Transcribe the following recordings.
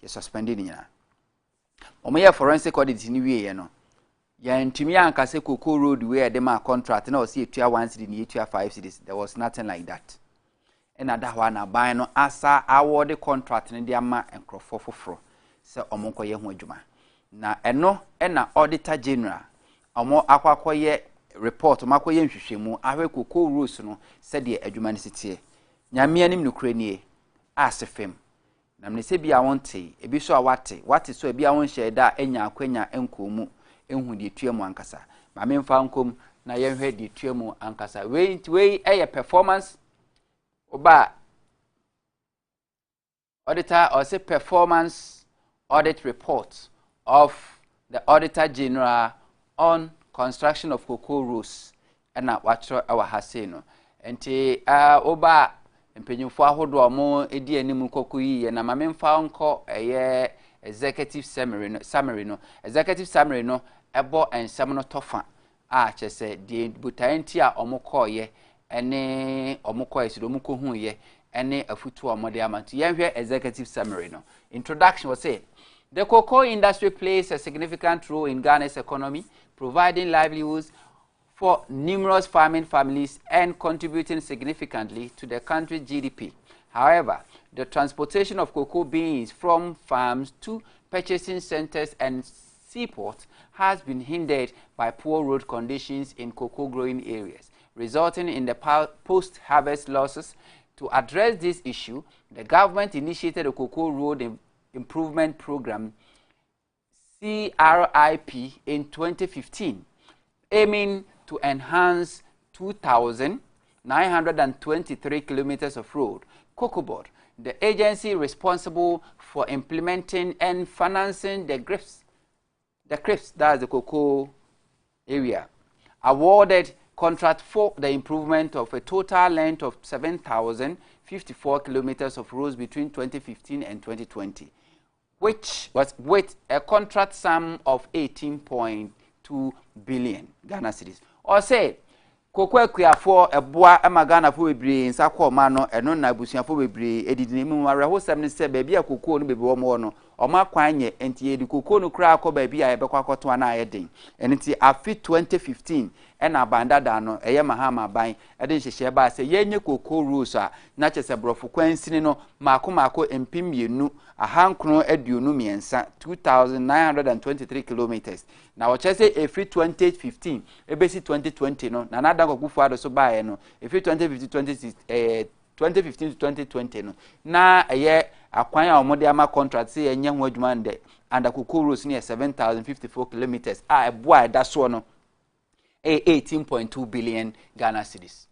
ye suspended nyina omoye forensic audit ni wie no ya ntumi ankase Cocoa Road where the ma contract na o see etua 1 cedi ni etua 5 cedis. There was nothing like that. And that one buy no asa award contract in the ama enkrofo foforo se omonkoye ho adwuma na eno na auditor general omo akwakoye report makoye nhwehwemu ahwe Cocoa rules no se de adwuma ne sitie nyame anim nokure nie asefem na mne se bia wonte ebi so awate so bia won hye da enya akwanya enkomu enhu de tuamu ankasa ma memfa nkom na yenhwe de tuamu ankasa we eye performance Oba auditor or say performance audit report of the Auditor General on construction of Cocoa Roads and na watcho our haseno enti oba empenyufo ahodo omo edi anim kokoyi na mamemfa nko eye executive summary no executive summary no ebo ensem no tofa a chese die butaenti a omo koye ene omukọ esido omukọ huye ene afutu omode amantu yenhwe executive summary no introduction was say the cocoa industry plays a significant role in Ghana's economy, providing livelihoods for numerous farming families and contributing significantly to the country's GDP. However, the transportation of cocoa beans from farms to purchasing centers and seaports has been hindered by poor road conditions in cocoa growing areas, resulting in the post-harvest losses. To address this issue, the government initiated a Cocoa Road Improvement Program, CRIP, in 2015, aiming to enhance 2,923 kilometers of road. Cocoa Board, the agency responsible for implementing and financing the CRIPs, that's the cocoa area, awarded contract for the improvement of a total length of 7,054 kilometers of roads between 2015 and 2020, which was with a contract sum of 18.2 billion Ghana cedis. Or say, Cocoa Kuafo a boa Ghana for bebre in Sako Mano and non Nabusian for bebre, editing Maraho 77 baby a cocoa no baby mono, or Marquanye, and the cocoa no crack or baby I bequaco to an iodine, and it's a fit 2015. And a banda dano, a Yamahama buying, a dish share by say, Yenny cocoa rusa, not as a brofuquensino, Marco and Pimbu, a hankno edunumi and 2,923 kilometers. Now, just say a free 2015, a basic 2020, no, another go for so by no, a free 2015 to 2020, no. Na a year acquire a Modiama contract, say a young word man and a cocoa rus near 7,054 kilometers. Ah, boy, that's one. 18.2 billion Ghana cedis.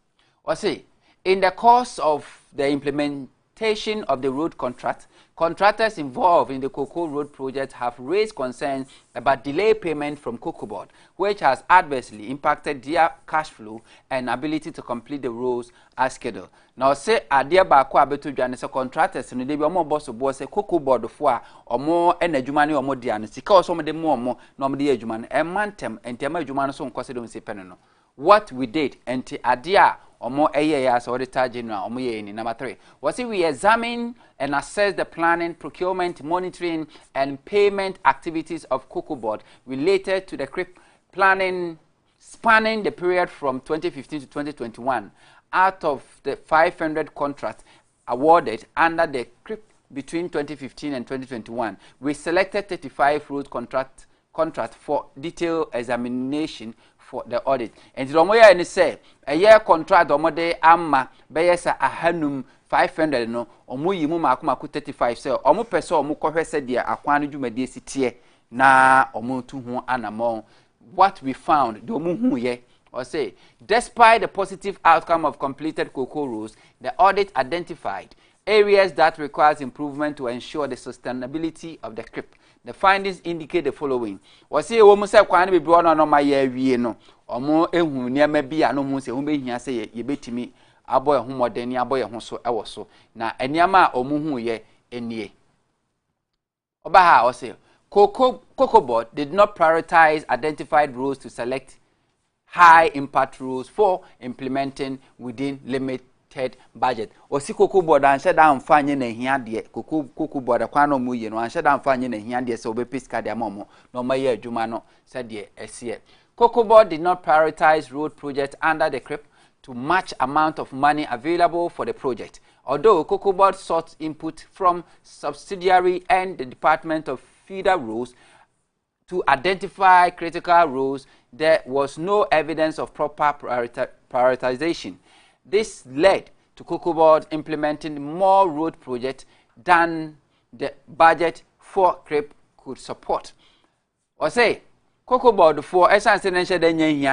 Or say, in the course of the implementation of the road contract, contractors involved in the Cocoa Road project have raised concerns about delayed payment from Cocoa Board, which has adversely impacted their cash flow and ability to complete the roads as scheduled. Now, say, Adia Bako Abetu Janessa contractors and the Omo boss of boss, a Cocoa Board of or more energy or more dianas, because some of them more, normally Ejuman, and Mantem, and Tema Juman son consider penano. What we did, and Adia or more AAS Auditor General or number 3 was it we examine and assess the planning, procurement, monitoring, and payment activities of Cocoa Board related to the CRIP planning spanning the period from 2015 to 2021. Out of the 500 contracts awarded under the CRIP between 2015 and 2021, we selected 35 road contract for detailed examination for the audit. And the Romoya and say a year contract omode amma beyesa ahanum 500 no omu yimu makumaku 35 say omu pese omu kohwese dia akwanu dwumade sitie na omu tu ho anamon. What we found the omu hu ye or say despite the positive outcome of completed cocoa rows, the audit identified areas that requires improvement to ensure the sustainability of the CRIP. The findings indicate the following. Was say wo musa kwan be bro no ma ya wie no omo ehun niam bia no hu se hu be hia se ye betimi abo ehun modani abo ye hu so ewo so na eniam a omo hu ye enie oba ha o say Cocoa Board did not prioritize identified roles to select high impact rules for implementing within budget. Osi cocoa board and shut down fanye na hia de cocoa board kwano mu ye no and shut down fanye na hia de se obepiska de amomo no maye adwuma no se de ese. Cocoa board did not prioritize road projects under the CRIP to match amount of money available for the project. Although Cocoa board sought input from subsidiary and the Department of Feeder Roads to identify critical roads, there was no evidence of proper prioritization. This led to Cocoa board implementing more road projects than the budget for CRIP could support. Or say, Cocoa board for essence and here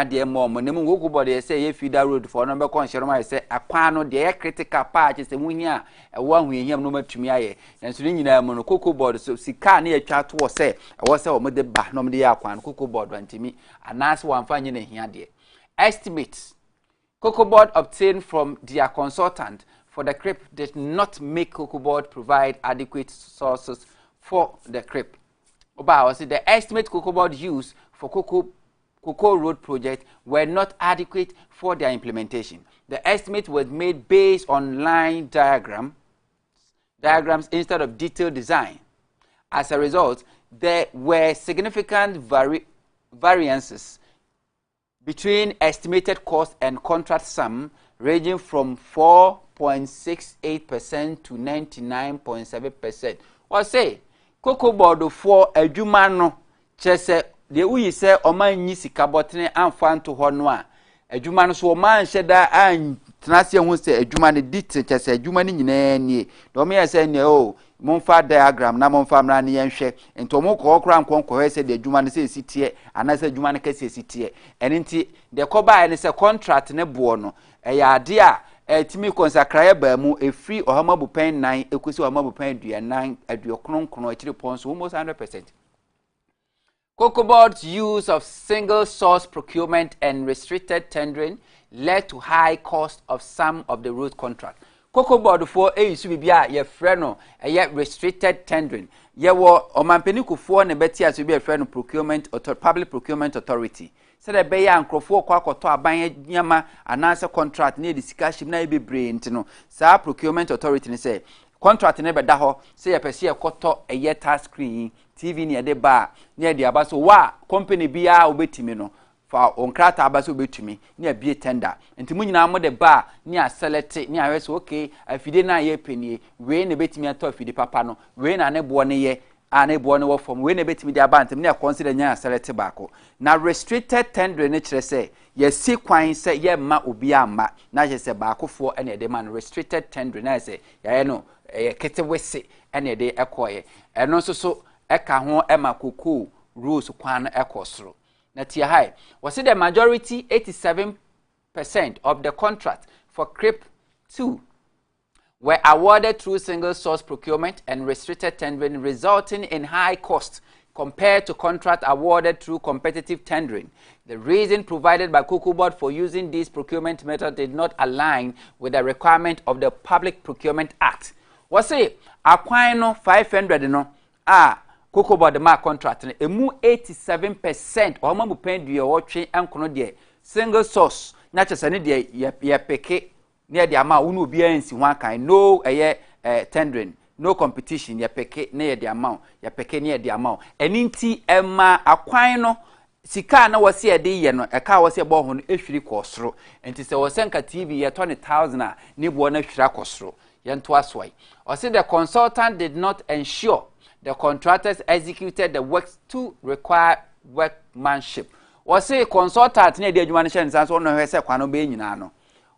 dear mom, and Cocoa board say if feeder road for number consider say a quano de critical part is the winia, a one we hear no to me, and swinging a mono Cocoa board so see can near chat was say, I was a mother back no the aquan Cocoa board went to me, and that's one finding here dear. Estimates Cocoa board obtained from their consultant for the CRIP did not make Cocoa board provide adequate sources for the CRIP. The estimate Cocoa board used for Cocoa Road project were not adequate for their implementation. The estimate was made based on line diagrams instead of detailed design. As a result, there were significant variances between estimated cost and contract sum ranging from 4.68% to 99.7%. Or say, Cocoa board for a jumano chese de uyi se oman nyi sika botene amfa nto ho no a adwuma no so oman hyeda an tenase hu se adwuma ne dit chese adwuma ne nyina nie do me yese ne o monfa diagram na monfa mra ne yenhwe ento mo ko okra nkonko se de adwuma ne se esitie anase adwuma ne kase esitie enti de koba ne se contract ne bo no ya ade a etimi konsakraye ba mu efri ohamabu pen 9 ekosi ohamabu pen 9 aduokronkron akiri ponso almost 100%. Cocoa board's use of single source procurement and restricted tendering led to high cost of some of the road contract. Cocoa board for use bibia ye freno ye restricted tendering. Ye wo omampeni kufuo ne beti as be freno procurement or public procurement authority. Said the bay and crofo kwakoto aban nyama anasa contract near the sikashim na be brain no. Sa procurement authority ni say contract ne beda ho say ye pese koto a ye task screen TV near the bar near the abaso wa company bia obetimi no for onkrata abaso obetumi near be tender enti munyina mo the bar near select near we so okay afide na ye penie we ne betimi ato afide papa no we na ne bo ne ye ane bo ne wo form we ne betimi the abantem near consider near select baako na restricted tender ne kire say ye si kwan say ye ma obi amma na je say baako fo ene de man restricted tender na say ye no kete wese ene de ekoye eno so eka ho ema Cocoa rules kwan ekosro na tia high was the majority 87% of the contract for CRIP 2 were awarded through single source procurement and restricted tendering, resulting in high cost compared to contract awarded through competitive tendering. The reason provided by Cocoa board for using this procurement method did not align with the requirement of the Public Procurement Act. Was it akwan no 500 no Cocoa board ma contract no emu 87% o ma bu pen due o twe enkono de single source na chese ne de ye peke ne de ama unu obi ansi ho akan no tendering no competition ye peke ne ye de ama ye peke ne ye de ama eninti ema akwan no sika na wose ye de ye no eka wose bo ho no ehwiri kosoro enti se wose nka TV ye 20,000 ne bo na hwira kosoro ye nto aswai o say the consultant did not ensure the contractors executed the works to require workmanship. Was a consultant near the Jumanishan Sans on her sequano being no.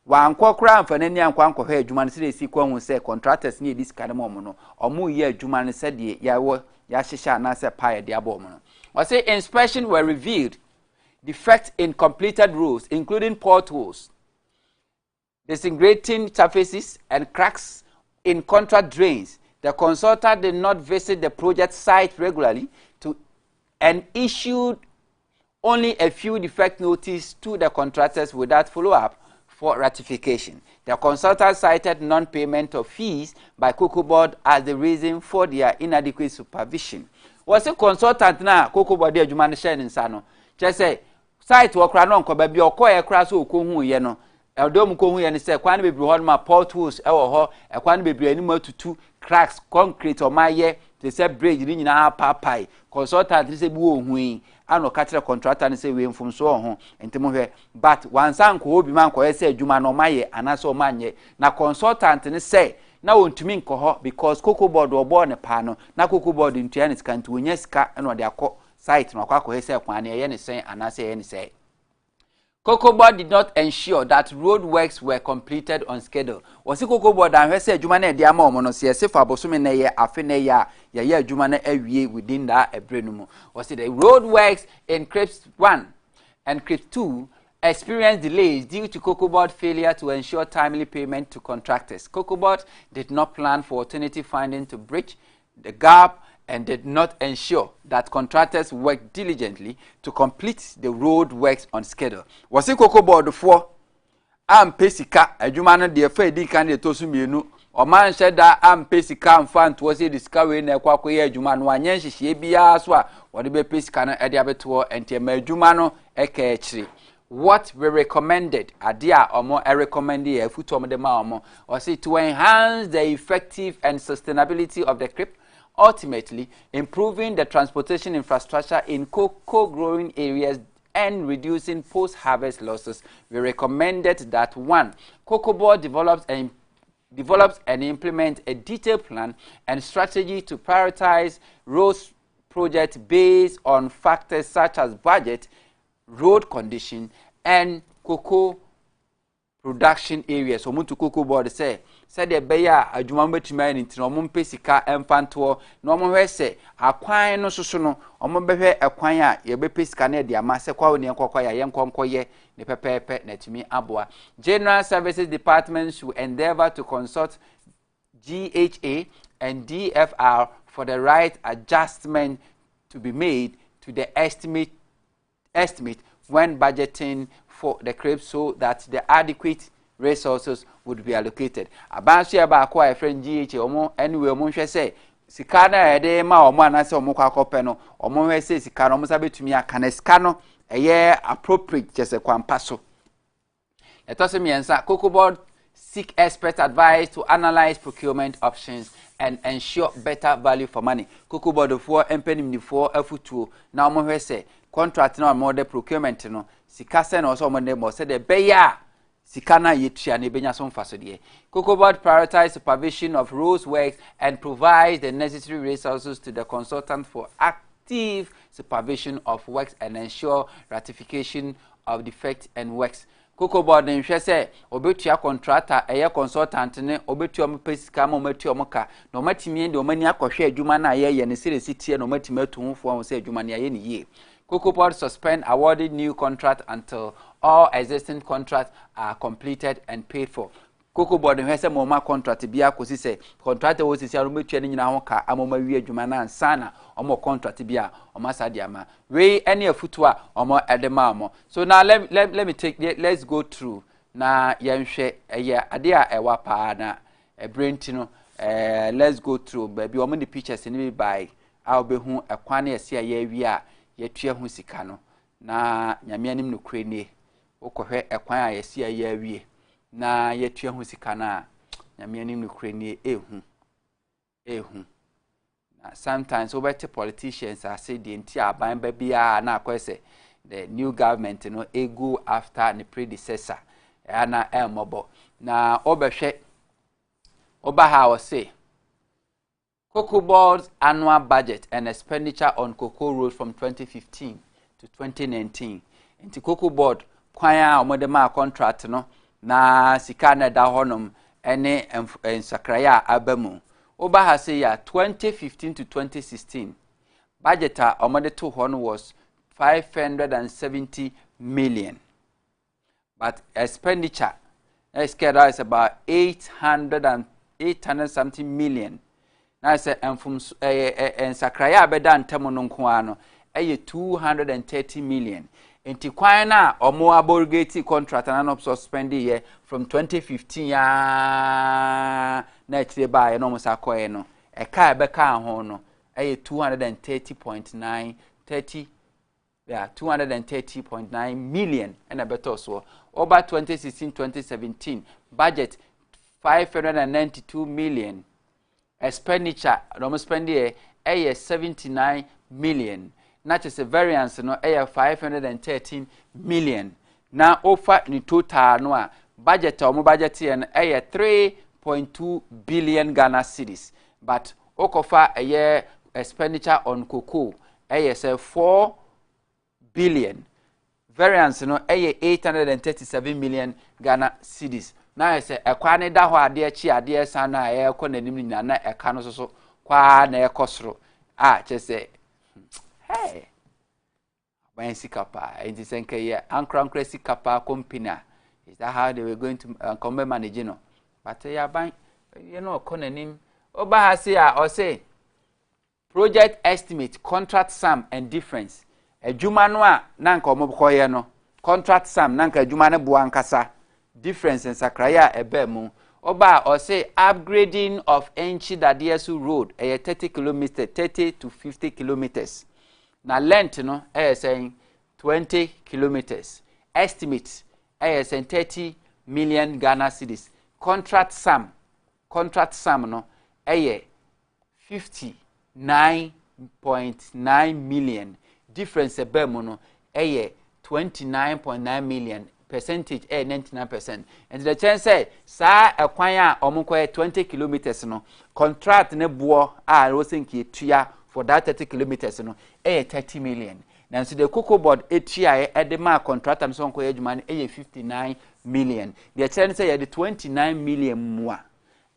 One cockram for any unquanko hair, Juman said, sequon will say contractors near this kind of mono, or more year Juman said, Yawo, Yashisha, Nasa Pia, the abominable. Was a inspection were revealed defects in completed roads, including potholes, disintegrating surfaces, and cracks in contract drains. The consultant did not visit the project site regularly and issued only a few defect notices to the contractors without follow-up for ratification. The consultant cited non-payment of fees by Cocoa board as the reason for their inadequate supervision. Was a consultant na Cocoa board de Juman Shen in Sano. Just say, site work run on Kobabi or Koya Crasso Kuhu Yeno. Eldom ko hu ye ne se kwan bebre ho ma potholes e wo ho kwan bebre ani matutu cracks concrete o maye te se bridge ni nyina papai consultant se bi wo hu ano ka kire contractor ne se we mfumso ho ntemo hwe but wansan ko obi man ko ye se adwuma no maye anaso manye na consultant ne se na wontumi nko ho because cocoa board obo ne pa no na cocoa board ntua ne sika ntu onya sika no de akọ site no akọ he se kwan ne ye ne sen anase ye ne se Cocoa Board did not ensure that road works were completed on schedule. Was it Cocoa Board and say Jumane Diamo Monosia Sefa Bosumene Afeneya Yaya Jumane Ewie within that a brenumo? Was it the road works in Crips 1 and Crips 2 experienced delays due to Cocoa Board failure to ensure timely payment to contractors? Cocoa Board did not plan for alternative funding to bridge the gap and did not ensure that contractors worked diligently to complete the road works on schedule. Was it Cocoa Board for pesika adwuma no de fa di kan de tosu mienu o man sheda pesika mfa nto se discovery na kwakọ ye adwuma no anya nhihie bia so a wode be pesika no e de abeto entiema adwuma no eka ekire. What we recommended adia omo recommend e afuto omo de ma omo was it to enhance the effective and sustainability of the crop, ultimately improving the transportation infrastructure in cocoa growing areas and reducing post-harvest losses. We recommended that 1. Cocoa Board develops and implement a detailed plan and strategy to prioritize road projects based on factors such as budget, road condition, and cocoa production areas. So muntu Cocoa Board say de beya adwuma betuma ni ntino mo mpesika emfanto na mo hwese akwan no soso no omo behwe akwan a ye be pesika na de amase kwa oni enkokwa ya yenkonkoye ne pepepe na tumi aboa. General Services Department should endeavor to consult GHA and DFR for the right adjustment to be made to the estimate when budgeting for the crop so that the adequate resources would be allocated. Abansu eba akwa friend GHA omo anyway omo hwe say sika na ede ma omo anase omo kwa kope no omo hwe say sika no omo sabetumi aka na sika no eye appropriate chese kwampa so. Etose miensa Cocoa Board seek expert advice to analyze procurement options and ensure better value for money. Cocoa Board for empenim for afutuo na omo hwe say contract na omo de procurement no sika se na oso omo de mo say de beya sikana yetua ne benya so mfaso de. Cocoa Board prioritize supervision of roads works and provides the necessary resources to the consultant for active supervision of works and ensure ratification of defects and works. Cocoa Board nhwe se obetua contractor eye consultant ne obetua mo pesika mo matua mo ka no matimi de o mani akohwe adwuma na ye ne seresi tie no matimi atumfo ho se adwuma ne ye ne yie. Cocoa Board suspend awarding new contract until all existing contracts are completed and paid for. Cocoa Board nhwese moma contract bia kosi se contract wo sisi aro metua ni nyina ho ka amoma wi adwuma na ansana omo contract bia omo asade ama we any afutu a omo edema omo. So now let me let's go through na yenhwe eye ade a ewa pa na ebrenti no let's go through baby omo the pictures ni by a obehu ekwan ese aye wi a yetua hu sika no na nyame anim no krenie okohwe ekwan a yesi aye awie na yetua hu sika na nyame anim no krenie ehu na sometimes obete politicians are say the entire aban ba bia na akwese the new government no go after the predecessor na elmobo na obehwe obaha o say Cocoa Board's annual budget and expenditure on cocoa rose from 2015 to 2019. Inti Cocoa Board kwanya omodema contract no na sika na da honom ene ensakraya abamu. Oba ha say ya 2015 to 2016 budget omode to hon was 570 million. But expenditure is about 800 something million. Na say enfum ensakraya abeda ntemo no nko ano 230 million. Enti kwan na omo abrogate contract na no suspend here from 2015 na chire ba no mo sakoe no e ka be ka ho no 230.9 30 yeah, 230.9 million and a better so. Over 2016-2017 budget 592 million. Expenditure no spending 79 million. Not just a variance no 513 million. Now offer the total no budget or budget and 3.2 billion Ghana cedis. But okofa a year expenditure on cocoa say 4 billion. Variance no 837 million Ghana cedis. Now I say a kwane da ho ade chi ade sana e ko nanim na na eka no so kwa na ekosro say hey when sikapa enti senke ye ankra sikapa company is that how they were going to come manage no but ya ban you know ko nanim oba ha say or say project estimate contract sum and difference adwuma no a na nka omokoye no contract sum na nka adwuma ne bo ankasa difference in sakraya ebemu oba or say upgrading of Enchi Dadiesu road 30 kilometers 30 to 50 kilometers na length no saying 20 kilometers estimate saying 30 million Ghana cedis contract sum no 59.9 million difference ebemu no 29.9 million percentage 99%. And the chance say sa akwanya omunko 20 kilometers no contract ne boo a rosenki tua for that 30 kilometers no 30 million. Now so the cocoa board etua e de ma contract and so nko adwuma no 59 million. The chance say the 29 million mua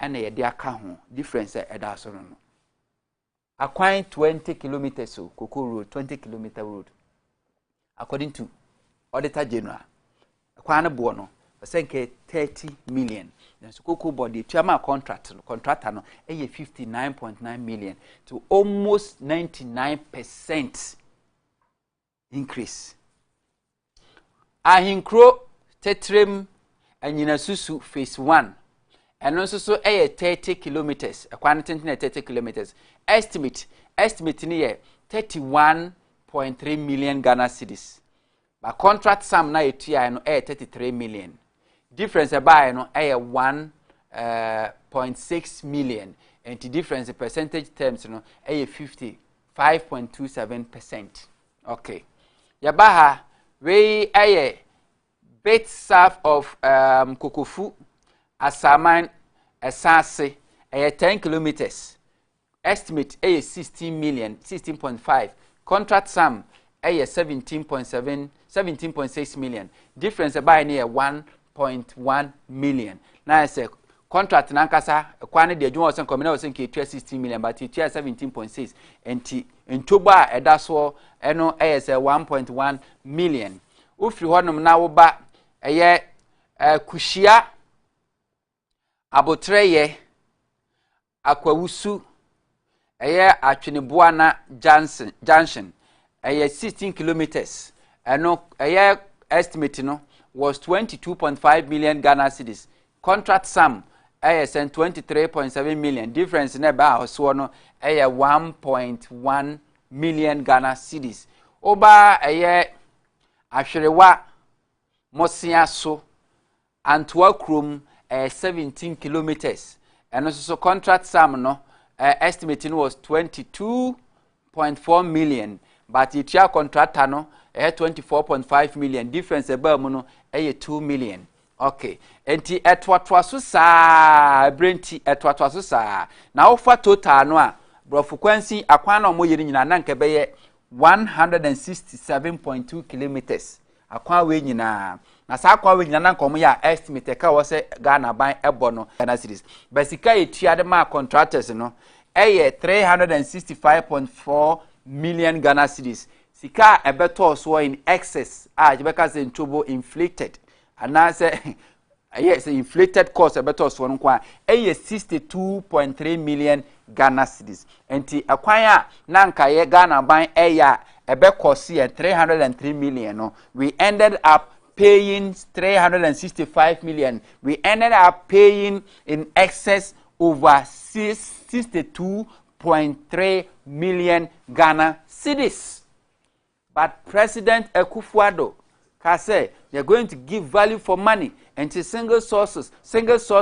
and e de aka ho difference e da so no. Akwan 20 kilometers so cocoa road 20 kilometer road according to auditor general kwana bo no senke 30 million then so cocoa body tuama contractor no 59.9 million to almost 99% increase ahinkro tetrem anyina susu phase 1 and also so 30 kilometers kwana 30 kilometers estimate ni 31.3 million Ghana cedis. But contract sum na etua no 33 million. Difference by no 1.6 million. And the difference percentage terms no 55.27%. Okay. Yabaha we bit south of Kokofu Asaman Asase 10 kilometers. Estimate 16 million, 16.5. Contract sum 17.6 million. Difference by near 1.1 million. Now I say contract nankasa kwane de adwuma osen komena osen ke 16 million but it 17.6 enti ntoba edaso eno say 1.1 million. Ufri honum na wo ba kushia abotreye akwawusu atweneboa na junction 16 kilometers and estimate no was 22.5 million Ghana cedis. Contract sum 23.7 million. Difference in about so no 1.1 million Ghana cedis. Oba ahwerewa mosia so Antwa krum 17 kilometers and also contract sum no estimating was 22.4 million. But it your contractor no 24.5 million. Difference about no 2 million. Okay. Enti etwatwa so sa brenti etwatwa so sa. Na ofa total no a brofukwansi akwan na mo yiri nyina na nke beye 167.2 kilometers. Akwan we nyina. Na sa akwan we nyina na nkomo ya estimate ka wo se Ghana ban ebo no Ghana series. Basika etua de ma contractors no 365.4 million Ghana cedis. Sika ebeto so in excess jebeka se ntobo inflated and now say yes inflated cost ebeto so nkwa 62.3 million Ghana cedis. Enti akwan na nka ye Ghana ban ebekosi 303 million no we ended up paying 365 million. We ended up paying in excess over 62.3 million Ghana cedis. But President Akufo-Addo has said they're going to give value for money into single source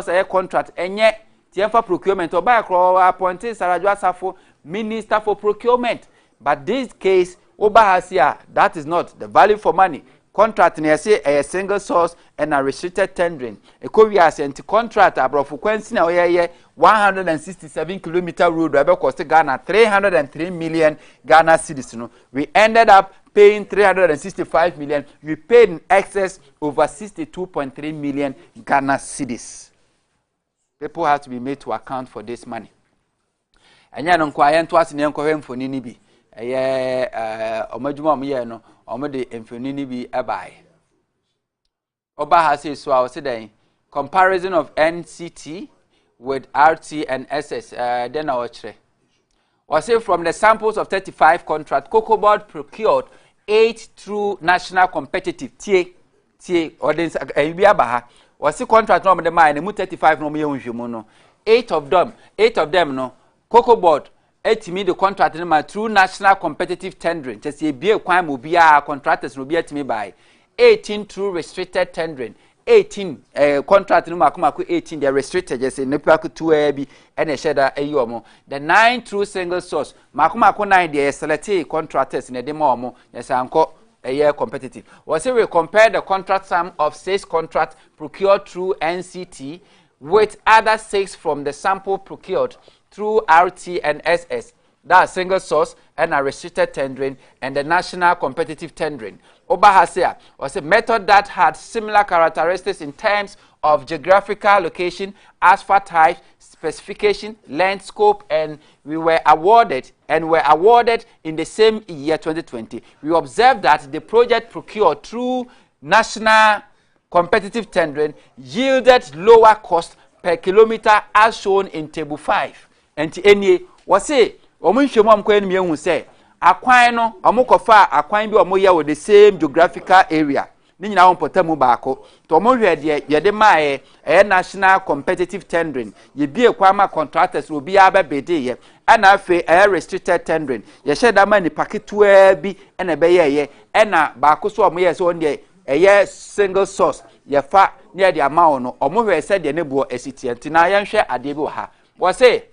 air contract. And yet, TMFA procurement or by appointed Sarajwa Safo Minister for Procurement. But this case, Obahasia, that is not the value for money. Contract near say a single source and a restricted tendering. A Korea sent contract abroad for Quincy 167-kilometer road where cost Ghana 303 million Ghana cedis. We ended up paying 365 million. We paid in excess over 62.3 million Ghana cedis. People have to be made to account for this money. And ya no kwa yen to ase ne nkɔhwɛ mfoni ni bi omadwuma omye no omode mfoni ni bi abai oba ha say so I say then comparison of NCT with RT and SS then our chere was say from the samples of 35 contract Cocoa Board procured 8 through national competitive tie ordinance bi abaha was say contract no the mine mu 35 no me nhwemu no 8 of them no Cocoa Board etimi the contract no through national competitive tendering just e bie kwan mo bia contractors no bia timi by 18 through restricted tendering 18 contract no makomako 18 they restricted just nipa ko to bi and e sheda ayomo the 9 through single source makomako 9 they select contractors in the omo yes anko year competitive was we compare the contract sum of 6 contracts procured through NCT with other 6 from the sample procured through RT and SS, that's single source and a restricted tendering and the national competitive tendering. Obahasea was a method that had similar characteristics in terms of geographical location, asphalt type, specification, length, scope, and we were awarded in the same year 2020. We observed that the project procured through national competitive tendering yielded lower cost per kilometer as shown in table 5. And any was say, Omunshemo Amquan Mian say, Aquino, Omokofa, Aquine be Omoya with the same geographical area. Nina on Potamo Bako, Tomoya, Yademae, a national competitive tendering. Ye be a Quama contractors will be Abba Bede, and I feel a restricted tendering. Ye shed a money packet to be and a baye, and a Bacoso Moyas on ye, a year single source, ye fat near the amount, or more said the neighbor a city, and Tinayan share a debo ha. Was say,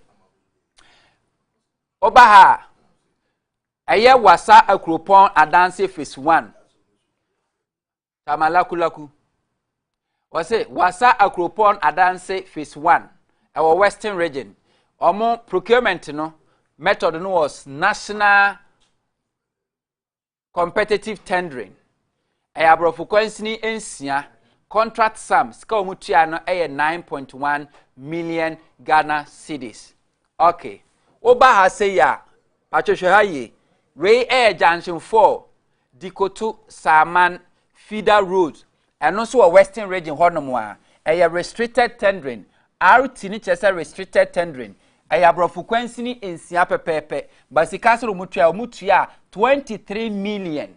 Obaha aye wasa akropon adanse phase 1 tamalakulaku wase wasa akropon adanse phase 1 our western region omo procurement no method no was national competitive tendering abrofo kwansini ensia contract sum ska omutua no 9.1 million Ghana cedis. Okay, Obaha say ya Pachohaye Ray Air Junction 4 Dikotu Saman Feeder Road and also a western region Hornomwa a restricted tendering RT ni chesa restricted tendering a brofrequency in Siapa Pepe Basicasro Mutua 23 million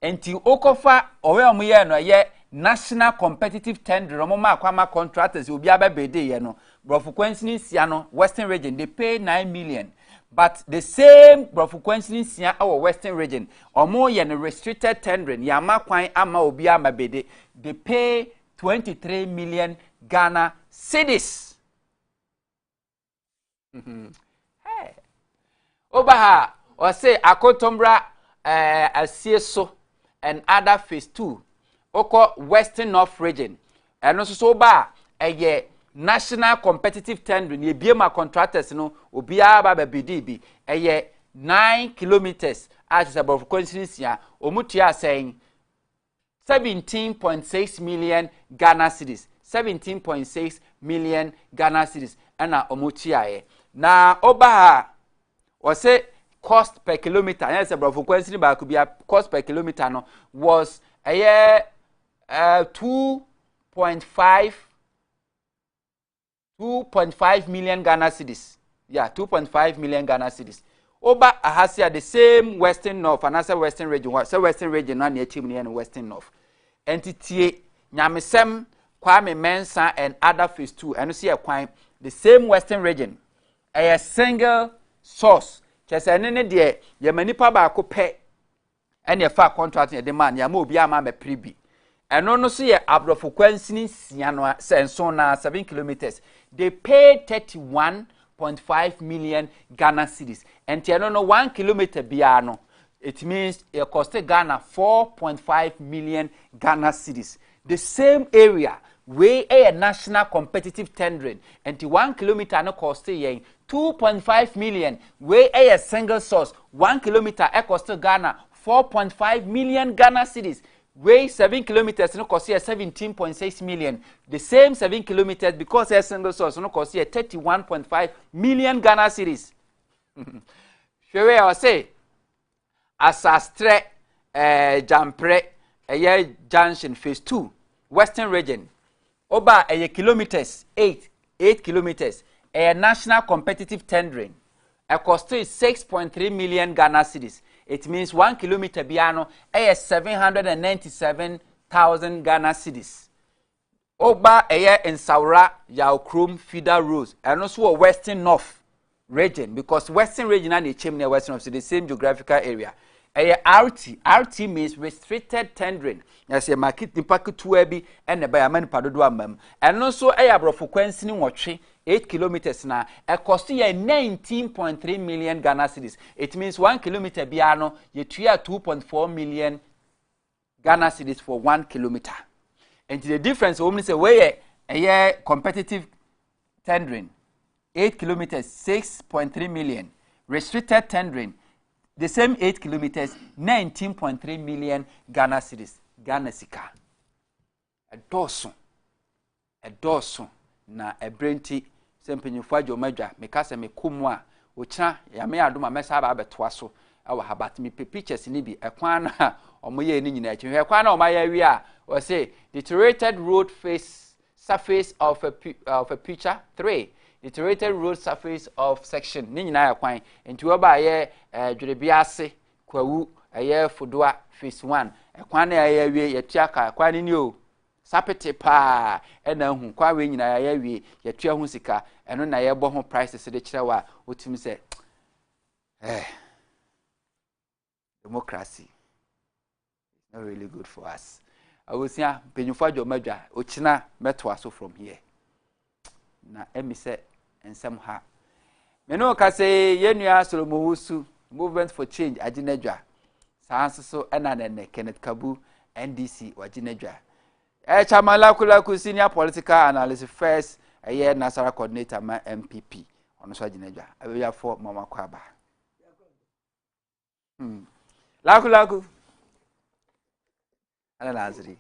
until Okofa or no ye national competitive tender Moma Kwama contractors will be able to Brofrequency Siano western region they pay 9 million. But the same Brofrequency Sia our western region or more than a restricted tendering Yama Kwine Ama Obia Mabede they pay 23 million Ghana cedis. Hey. Obaha or say Akotombra a CSO and other phase 2 Oko Western North region and also so ba a national competitive tendering ye biema contractors no obia ba BDB a 9 kilometers as above constituency omutia saying 17.6 million Ghana cedis 17.6 million Ghana cedis ana omutia na oba or say cost per kilometer yes above constituency ba could be a cost per kilometer no was a year 2.5 million Ghana cedis. Yeah, 2.5 million Ghana cedis. Oba ahasia the same Western North and as a Western region. So Western region na near Chimney and Western North. Entity Nyamesem, Kwame Mensah and other phase 2. And you see a quine the same Western region. A single source. Just an ene de Yamanipa ba ko pe and your far contract in the man, Yamu Biama me prebi. And no see a abrofo kwansini siano senso na 7 kilometers. They paid 31.5 million Ghana cedis. And tiano no 1 kilometer biano. It means it costed Ghana 4.5 million Ghana cedis. The same area where a national competitive tendering and the 1 kilometer no costed 2.5 million where a single source 1 kilometer it costed Ghana 4.5 million Ghana cedis. Way 7 kilometers no cost here 17.6 million. The same 7 kilometers because a single source no cost here 31.5 million Ghana cedis. Sure, I say Asastre Jampre Junction Phase 2 Western Region. Oba kilometers 8 kilometers. A national competitive tendering. A cost is 6.3 million Ghana cedis. It means 1 kilometer biano is 797,000 Ghana cedis. Oba in Saura Yaokrum feeder roads and also Western North region because Western region and the chimney Western of the same geographical area. RT means restricted tendering. As a market in packet to Ebi and the Bayaman Padoduamam. And also a frequency in watching 8 kilometers now, a cost 19.3 million Ghana cedis. It means 1 kilometer biano, you 2.4 million Ghana cedis for 1 kilometer. And the difference only say where a competitive tendering 8 kilometers 6.3 million, restricted tendering the same 8 kilometers 19.3 million Ghana cedis. Ghana sika. A dosun na ebrenti sempenyufo adwomadwa mekasa mekomwa ochina ya me adoma mesa ba betoa so awa habat me pictures ni bi ekwan na omoye ni nyina achi ekwan na omaya wi a o say deteriorated road surface of a picture 3 deteriorated road surface of section ni nyina ekwan enti oba ye dwerebiase kwawu aye fodoa phase 1 ekwan na aye wi yetiaka ekwan ni o sapete pa ena hu kwa we nyina ya wie yetua hu sika eno na ye bo ho prices de kirewa otimi se democracy is not really good for us. I will say penyufo adwomadwa ochina meto aso from here na emi se ensem ha me no ka se yenua Solomon Wusu movement for change aginadwa sanso ena ne Kenneth Kabu NDC waginadwa Chamala Kulaku senior political analyst first a year Nasara coordinator my MPP on Swajineja. I will have for Mama Kwaba. Laku. And Lazari.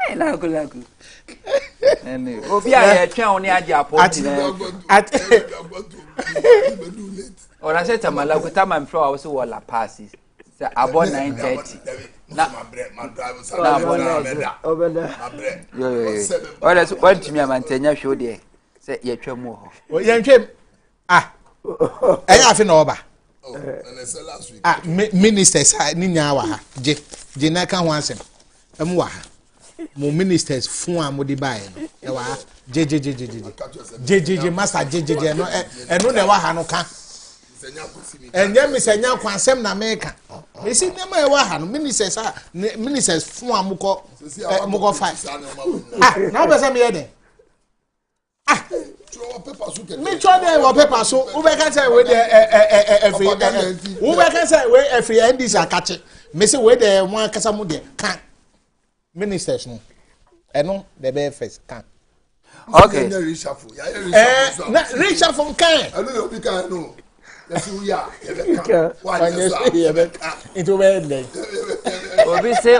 Hey, Laku. And Obia, Chown Yadia or I said to my local time I'm sure I was all la passes. About 9:30. Or that's what to me, I'm telling show there. Say, yeah, more. Oh, young Jim. I have an over. Ministers, Ninawa, Jenaka wants him. Mo ministers fun amodi bae no e wa JJ master JJ no e no na wa ha no ka enye misenya kwansem na meka e si dem e wa ha no ministers fun amukọ mukọ fa na be say me ye den me try dey wo paper so we can say we every we can say we every NDC akache me say we dey one kasa mu dey kan ministers no eno the be first can okay reshuffle can I know you can no yes we are why you say you be into where obi say